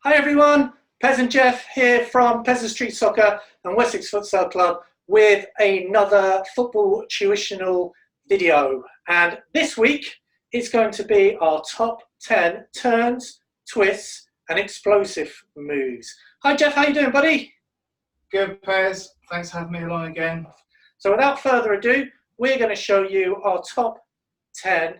Hi everyone, Pez and Jeff here from Pez Street Soccer and Wessex Futsal Club with another football tuitional video. And this week it's going to be our top 10 turns, twists and explosive moves. Hi Jeff, how you doing buddy? Good Pez, thanks for having me along again. So without further ado, we're going to show you our top 10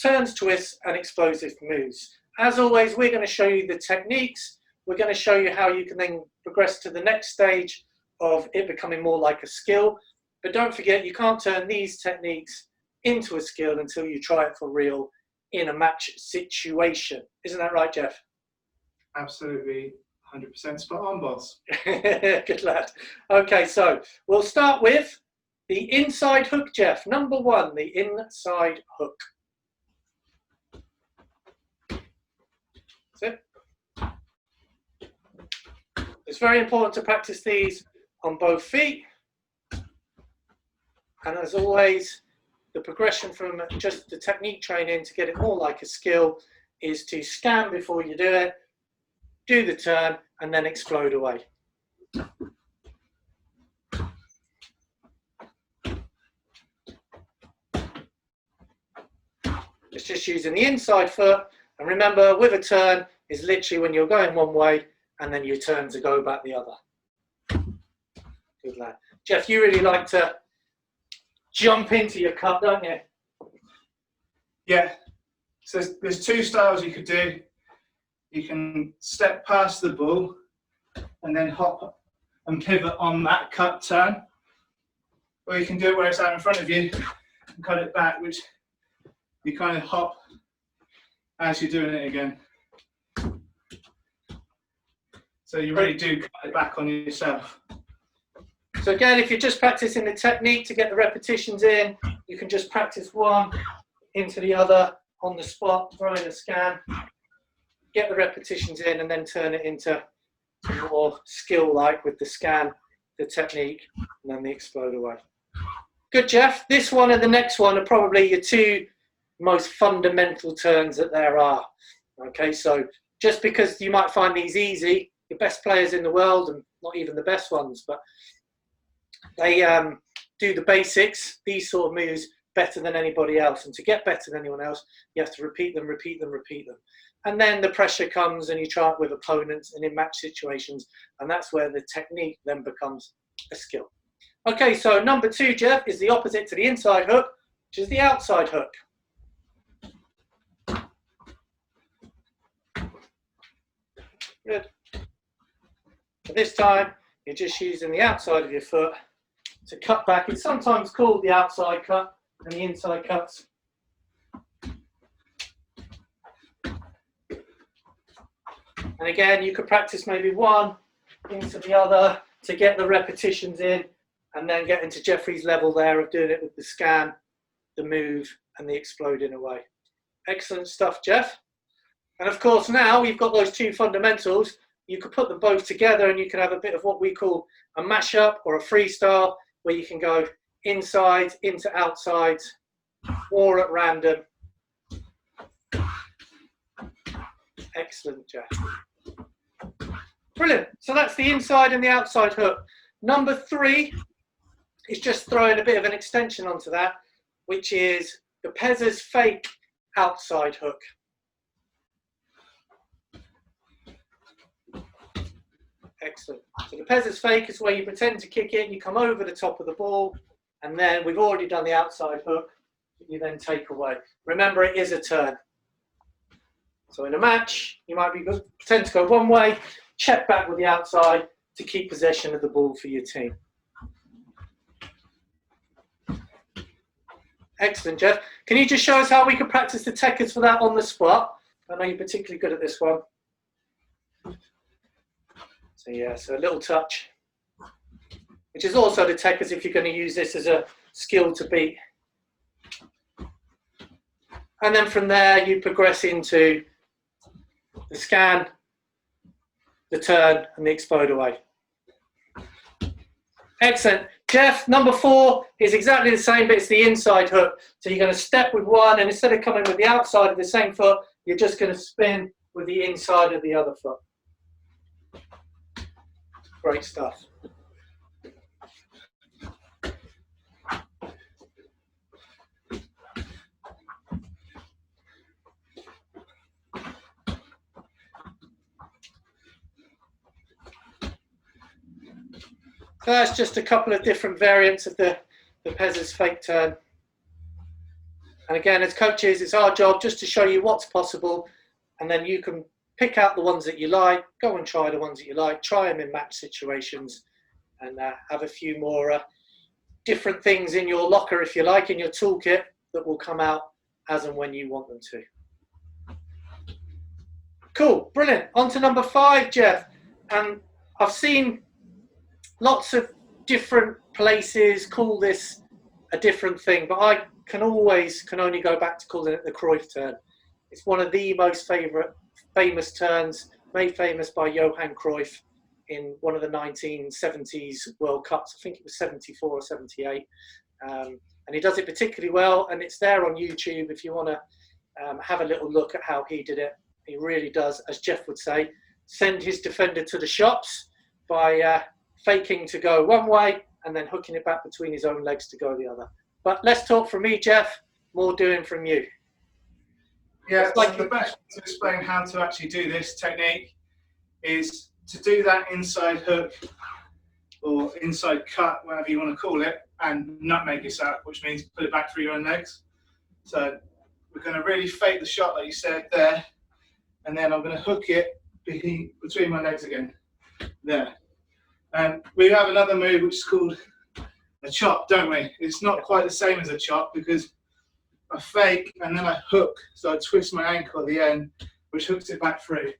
turns, twists and explosive moves. As always, we're going to show you the techniques. We're going to show you how you can then progress to the next stage of it becoming more like a skill. But don't forget, you can't turn these techniques into a skill until you try it for real in a match situation. Isn't that right, Jeff? Absolutely, 100% spot on, boss. Good lad. Okay, so we'll start with the inside hook, Jeff. Number one, the inside hook. That's it. It's very important to practice these on both feet. And as always, the progression from just the technique training to get it more like a skill is to scan before you do it, do the turn, and then explode away. It's just using the inside foot. And remember, with a turn, is literally when you're going one way and then you turn to go back the other. Good lad. Jeff, you really like to jump into your cut, don't you? Yeah, so there's two styles you could do. You can step past the ball and then hop and pivot on that cut turn. Or you can do it where it's out in front of you and cut it back, which you kind of hop as you're doing it again. So you really do cut it back on yourself. So again, if you're just practicing the technique to get the repetitions in, you can just practice one into the other on the spot, throwing a scan, get the repetitions in and then turn it into more skill-like with the scan, the technique, and then the explode away. Good, Jeff. This one and the next one are probably your two most fundamental turns that there are. Okay, so just because you might find these easy, the best players in the world, and not even the best ones, but they do the basics, these sort of moves, better than anybody else. And to get better than anyone else, you have to repeat them, repeat them, repeat them. And then the pressure comes and you try it with opponents and in match situations, and that's where the technique then becomes a skill. Okay, so number two, Jeff, is the opposite to the inside hook, which is the outside hook. Good. So this time, you're just using the outside of your foot to cut back. It's sometimes called the outside cut and the inside cuts. And again, you could practice maybe one into the other to get the repetitions in and then get into Jeffrey's level there of doing it with the scan, the move and the exploding away. Excellent stuff, Jeff. And of course, now we've got those two fundamentals. You could put them both together and you can have a bit of what we call a mashup or a freestyle where you can go inside into outside or at random. Excellent, Jeff. Brilliant. So that's the inside and the outside hook. Number three is just throwing a bit of an extension onto that, which is the Pez's fake outside hook. Excellent. So the Pez's fake is where you pretend to kick it, you come over the top of the ball, and then we've already done the outside hook, you then take away. Remember, it is a turn. So in a match, you might pretend to go one way, check back with the outside to keep possession of the ball for your team. Excellent, Jeff. Can you just show us how we can practice the techers for that on the spot? I know you're particularly good at this one. So yeah, so a little touch, which is also the techers if you're going to use this as a skill to beat. And then from there, you progress into the scan, the turn, and the explode away. Excellent. Jeff, number 4 is exactly the same, but it's the inside hook. So you're going to step with one, and instead of coming with the outside of the same foot, you're just going to spin with the inside of the other foot. Great stuff. So that's just a couple of different variants of the Pez's fake turn. And again, as coaches, it's our job just to show you what's possible, and then you can pick out the ones that you like, go and try the ones that you like, try them in match situations, and have a few more different things in your locker, if you like, in your toolkit that will come out as and when you want them to. Cool, brilliant. On to number 5, Jeff. And I've seen lots of different places call this a different thing, but I can only go back to calling it the Cruyff Turn. It's one of the most famous turns, made famous by Johan Cruyff in one of the 1970s World Cups. I think it was 74 or 78. And he does it particularly well, and it's there on YouTube if you want to have a little look at how he did it. He really does, as Jeff would say, send his defender to the shops by faking to go one way and then hooking it back between his own legs to go the other. But less talk from me, Jeff, more doing from you. Yeah, so the best way to explain how to actually do this technique is to do that inside hook or inside cut, whatever you want to call it, and nutmeg yourself, which means put it back through your own legs. So we're going to really fake the shot like you said there, and then I'm going to hook it between my legs again, there. And we have another move which is called a chop, don't we? It's not quite the same as a chop because I fake and then I hook, so I twist my ankle at the end, which hooks it back through,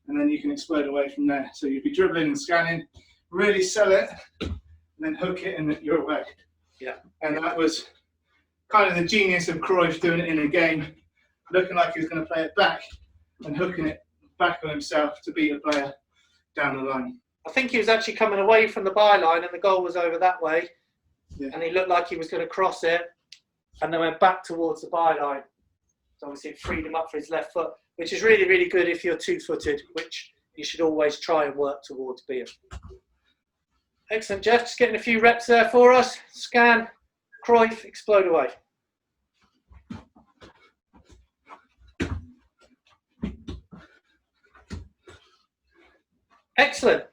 and then you can explode away from there. So you'd be dribbling and scanning, really sell it, and then hook it and you're away. Yeah. And that was kind of the genius of Cruyff doing it in a game, looking like he was going to play it back and hooking it back on himself to beat a player down the line. I think he was actually coming away from the byline and the goal was over that way. Yeah. And he looked like he was going to cross it and then went back towards the byline. So obviously it freed him up for his left foot, which is really, really good if you're two-footed, which you should always try and work towards being. Excellent, Jeff. Just getting a few reps there for us. Scan, Cruyff, explode away. Excellent.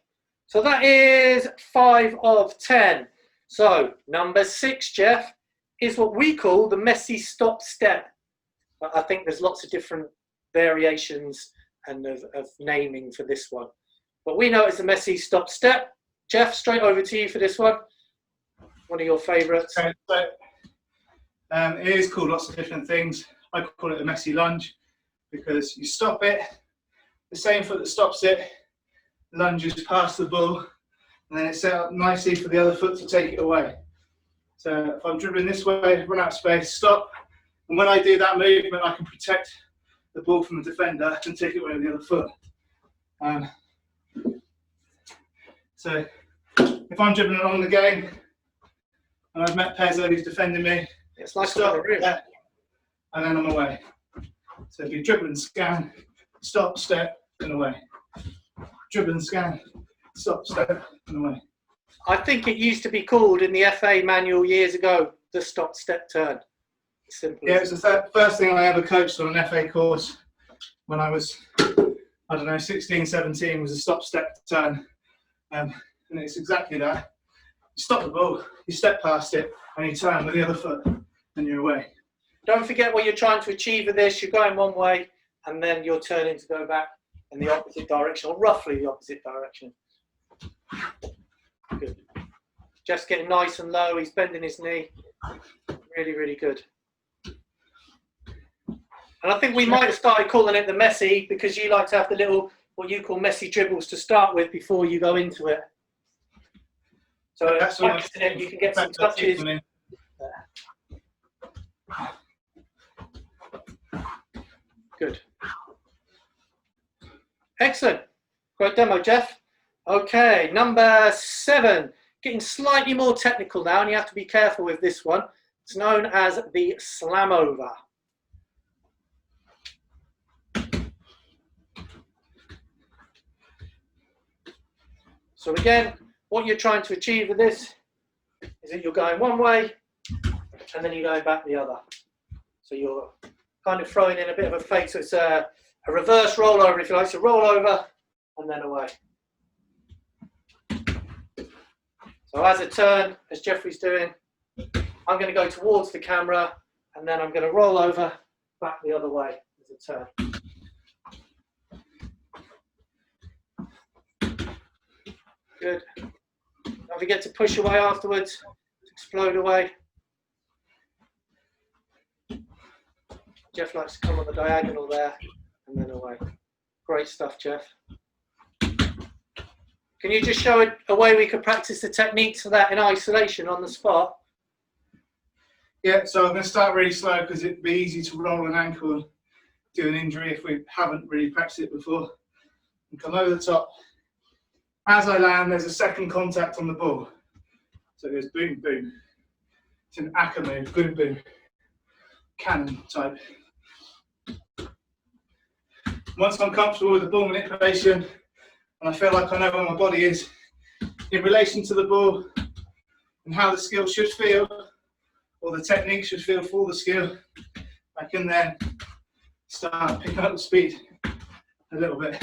So that is 5 of 10. So number 6, Jeff, is what we call the Messi stop step. I think there's lots of different variations and of naming for this one. But we know it's the Messi stop step. Jeff, straight over to you for this one. One of your favourites. Okay, so, it is called lots of different things. I call it the Messi lunge because you stop it, the same foot that stops it lunges past the ball, and then it's set up nicely for the other foot to take it away. So if I'm dribbling this way, run out of space, stop, and when I do that movement, I can protect the ball from the defender and take it away with the other foot. So if I'm dribbling along the game and I've met Pezzo who's defending me, it's like stop there, and then I'm away. So if you dribble and scan, stop, step, and away. Dribble and scan, stop, step, and away. I think it used to be called in the FA manual years ago, the stop, step, turn. Simple. Yeah, it was the first thing I ever coached on an FA course when I was, 16, 17, was a stop, step, turn. And it's exactly that. You stop the ball, you step past it, and you turn with the other foot, and you're away. Don't forget what you're trying to achieve with this. You're going one way, and then you're turning to go back in the opposite direction, or roughly the opposite direction. Good. Jeff's getting nice and low. He's bending his knee. Really, really good. And I think we might have started calling it the Messi because you like to have the little, what you call Messi dribbles to start with before you go into it. So that's it, you can get some touches. Good. Excellent. Great demo, Jeff. Okay, number 7. Getting slightly more technical now, and you have to be careful with this one. It's known as the slam over. So again, what you're trying to achieve with this is that you're going one way and then you're going back the other. So you're kind of throwing in a bit of a fake, so it's a reverse rollover, if you like. So roll over and then away. So as a turn, as Jeffrey's doing, I'm going to go towards the camera and then I'm going to roll over back the other way as a turn. Good. Don't forget to push away afterwards, explode away. Jeff likes to come on the diagonal there and then away. Great stuff, Jeff. Can you just show a way we could practice the techniques for that in isolation on the spot? Yeah, so I'm going to start really slow because it'd be easy to roll an ankle and do an injury if we haven't really practiced it before. And come over the top. As I land, there's a second contact on the ball. So it goes boom, boom. It's an Aka move, boom, boom. Cannon type. Once I'm comfortable with the ball manipulation and I feel like I know where my body is in relation to the ball and how the skill should feel, or the technique should feel for the skill, I can then start picking up the speed a little bit.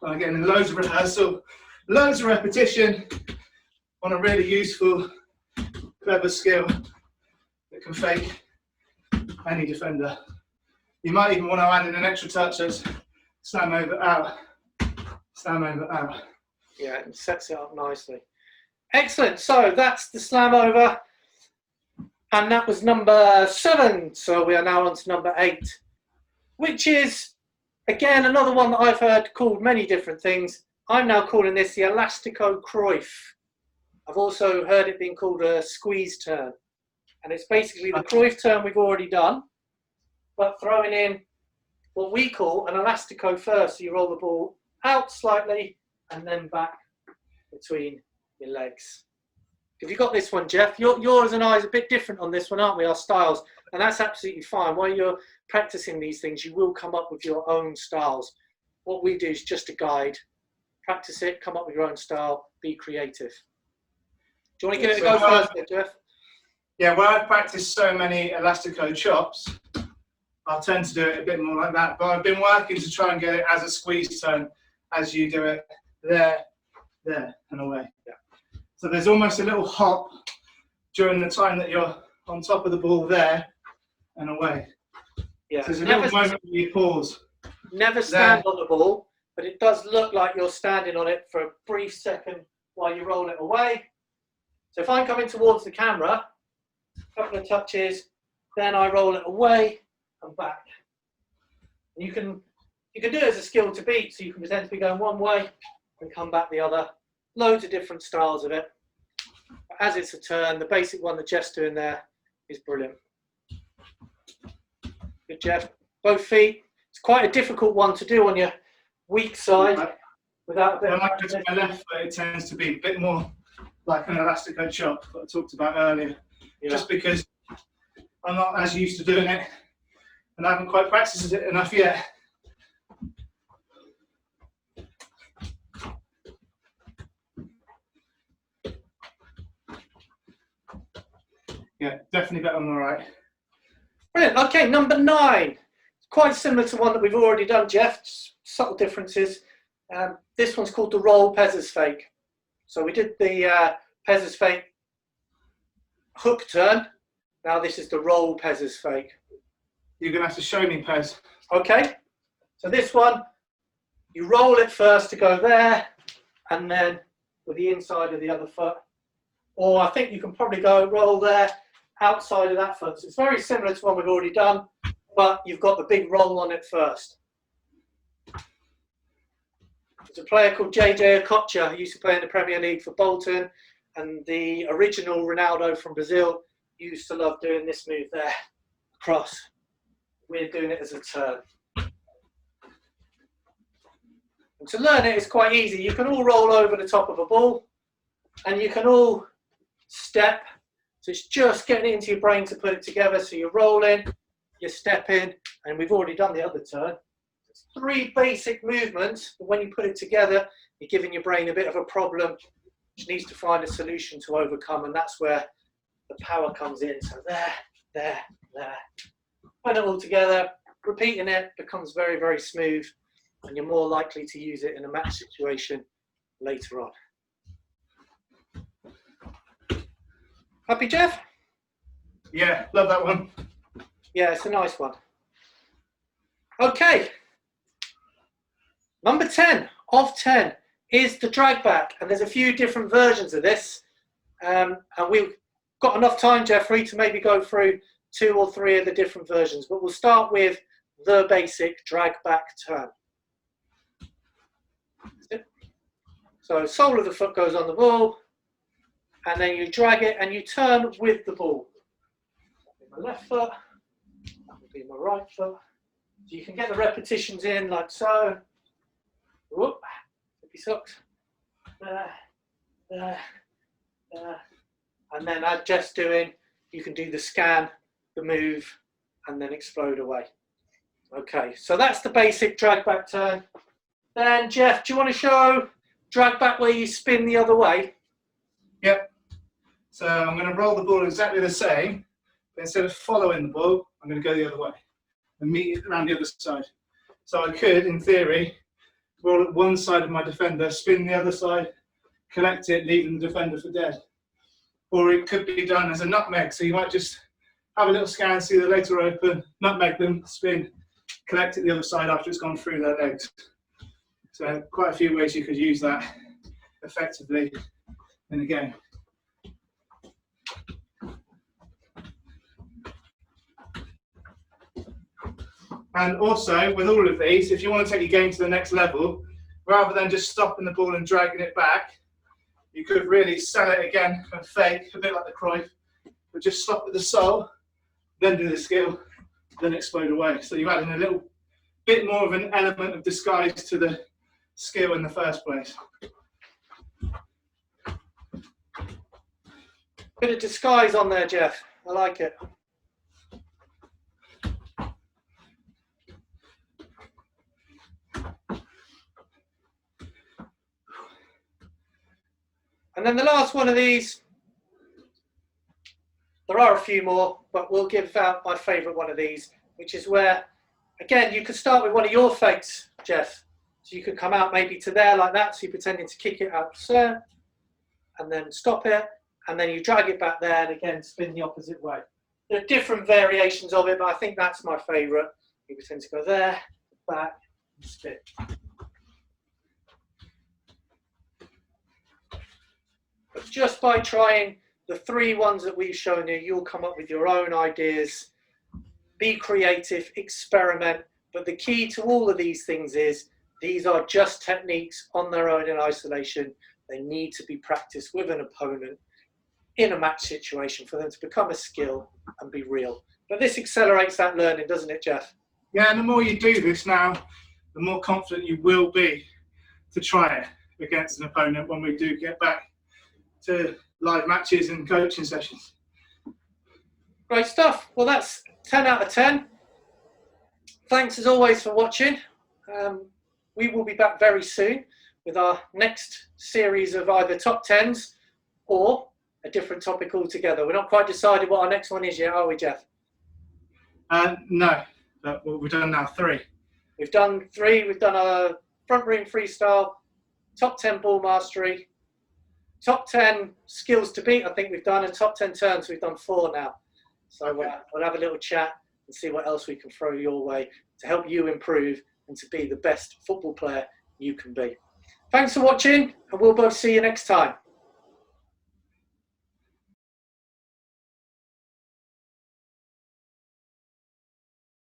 I'm getting loads of rehearsal, loads of repetition on a really useful, clever skill that can fake any defender. You might even want to add in an extra touch as slam over, out, slam over, out. Yeah, it sets it up nicely. Excellent. So that's the slam over. And that was number 7. So we are now on to number 8, which is, again, another one that I've heard called many different things. I'm now calling this the Elastico Cruyff. I've also heard it being called a squeeze turn. And it's basically the Cruyff turn we've already done, but throwing in what we call an Elastico first. So you roll the ball out slightly and then back between your legs. Have you got this one, Jeff? Yours and I's a bit different on this one, aren't we? Our styles. And that's absolutely fine. While you're practicing these things, you will come up with your own styles. What we do is just a guide. Practice it, come up with your own style, be creative. Do you want to give it a go first, Jeff? Yeah, where I've practiced so many Elastico chops, I'll tend to do it a bit more like that. But I've been working to try and get it as a squeeze turn, as you do it there, and away. Yeah. So there's almost a little hop during the time that you're on top of the ball there and away. Yeah. So there's a little moment where you pause. Never stand on the ball, but it does look like you're standing on it for a brief second while you roll it away. So if I'm coming towards the camera, a couple of touches, then I roll it away and back. And you can do it as a skill to beat, so you can pretend to be going one way and come back the other. Loads of different styles of it. But as it's a turn, the basic one that Jeff's doing there is brilliant. Good, Jeff. Both feet. It's quite a difficult one to do on your weak side. Without a bit when I go to my left foot, it tends to be a bit more like an Elastico chop that I talked about earlier. Yeah. Just because I'm not as used to doing it and I haven't quite practiced it enough yet. Yeah, definitely better on the right. Brilliant. Okay, number 9. It's quite similar to one that we've already done, Jeff. Just subtle differences. This one's called the roll Pez's fake. So we did the Pez's fake hook turn. Now this is the roll Pez's fake. You're going to have to show me Pez. Okay. So this one, you roll it first to go there, and then with the inside of the other foot. Or I think you can probably go roll there, outside of that foot. So it's very similar to one we've already done, but you've got the big roll on it first. There's a player called JJ Okocha who used to play in the Premier League for Bolton, and the original Ronaldo from Brazil used to love doing this move there, cross. We're doing it as a turn. And to learn it is quite easy. You can all roll over the top of a ball, and you can all step. So it's just getting it into your brain to put it together. So you're rolling, you're stepping, and we've already done the other turn. It's 3 basic movements, but when you put it together, you're giving your brain a bit of a problem, which needs to find a solution to overcome, and that's where the power comes in. So there. Put it all together, repeating it becomes very, very smooth, and you're more likely to use it in a match situation later on. Happy, Jeff? Yeah, love that one. Yeah, it's a nice one. Okay. Number 10 of 10 is the drag back, and there's a few different versions of this, and we've got enough time, Jeffrey, to maybe go through 2 or 3 of the different versions, but we'll start with the basic drag back turn. So sole of the foot goes on the ball, and then you drag it and you turn with the ball. That'll be my left foot, that will be my right foot. So you can get the repetitions in like so. Whoop, flippy socks. And then as Jeff's doing, you can do the scan, the move, and then explode away. Okay, so that's the basic drag back turn. Then Jeff, do you want to show drag back where you spin the other way? Yep. So I'm going to roll the ball exactly the same, but instead of following the ball, I'm going to go the other way and meet it around the other side. So I could, in theory, roll at one side of my defender, spin the other side, collect it, leaving the defender for dead. Or it could be done as a nutmeg, so you might just have a little scan, see the legs are open, nutmeg them, spin, collect it the other side after it's gone through their legs. So quite a few ways you could use that effectively in a game. And also, with all of these, if you want to take your game to the next level, rather than just stopping the ball and dragging it back, you could really sell it again and fake, a bit like the Cruyff, but just stop at the sole, then do the skill, then explode away. So you add in a little bit more of an element of disguise to the skill in the first place. Bit of disguise on there, Jeff. I like it. And then the last one of these, there are a few more, but we'll give out my favourite one of these, which is where, again, you could start with one of your fakes, Jeff. So you could come out maybe to there like that, so you're pretending to kick it out there, and then stop it, and then you drag it back there, and again, spin the opposite way. There are different variations of it, but I think that's my favourite. You pretend to go there, back, and spin. But just by trying the 3 ones that we've shown you, you'll come up with your own ideas. Be creative, experiment. But the key to all of these things is these are just techniques on their own in isolation. They need to be practiced with an opponent in a match situation for them to become a skill and be real. But this accelerates that learning, doesn't it, Jeff? Yeah, and the more you do this now, the more confident you will be to try it against an opponent when we do get back to live matches and coaching sessions. Great stuff. Well, that's 10 out of 10. Thanks as always for watching. We will be back very soon with our next series of either top 10s or a different topic altogether. We're not quite decided what our next one is yet, are we, Jeff? No, but what we've done now, 3. We've done 3. We've done a front room freestyle, top 10 ball mastery, top 10 skills to beat, I think we've done, and top 10 turns, we've done 4 now. So we'll have a little chat and see what else we can throw your way to help you improve and to be the best football player you can be. Thanks for watching, and we'll both see you next time.